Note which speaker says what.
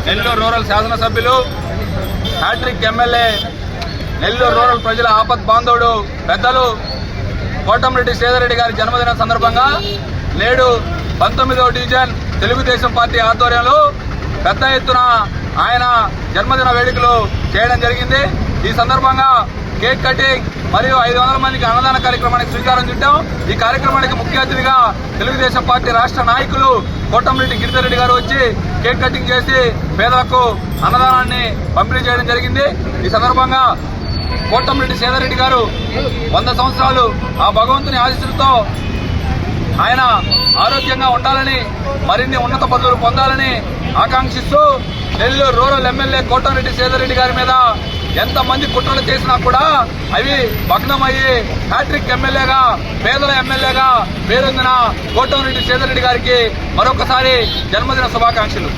Speaker 1: Nellore rural శాసనసభ్యులు hat trick MLA Nellore rural ప్రజల ఆపత్ బాంధవుడు పెద్దలు కోటంరెడ్డి శ్రీధర్రెడ్డి గారి జన్మదిన సందర్భంగా నేడు 19వ డివిజన్ తెలుగుదేశం పార్టీ ఆధ్వర్యంలో పెద్ద ఎత్తున ఆయన జన్మదిన వేడుకలు చేయడం జరిగింది. ఈ సందర్భంగా కేక్ కటింగ్ మరియు 500 మందికి అన్నదాన కార్యక్రమానికి శ్రీకారం చుట్టాం. ఈ కార్యక్రమానికి ముఖ్య అతిథిగా తెలుగుదేశం పార్టీ రాష్ట్ర నాయకులు కోటంరెడ్డి గిరిధర్రెడ్డి గారు వచ్చి కేక్ కటింగ్ చేసి పేదలకు అన్నదానాన్ని పంపిణీ చేయడం జరిగింది. ఈ సందర్భంగా కోటంరెడ్డి శ్రీధర్రెడ్డి గారు 100 సంవత్సరాలు ఆ భగవంతుని ఆశీస్సులతో ఆయన ఆరోగ్యంగా ఉండాలని, మరిన్ని ఉన్నత పదవులు పొందాలని ఆకాంక్షిస్తూ నెల్లూరు రూరల్ ఎమ్మెల్యే కోటంరెడ్డి శ్రీధర్రెడ్డి గారి మీద ఎంతమంది కుట్రలు చేసినా కూడా అవి భగ్నమయ్యి హ్యాట్రిక్ ఎమ్మెల్యేగా, పేదల ఎమ్మెల్యేగా పేరొందిన కోటంరెడ్డి శ్రీధర్రెడ్డి గారికి మరొకసారి జన్మదిన శుభాకాంక్షలు.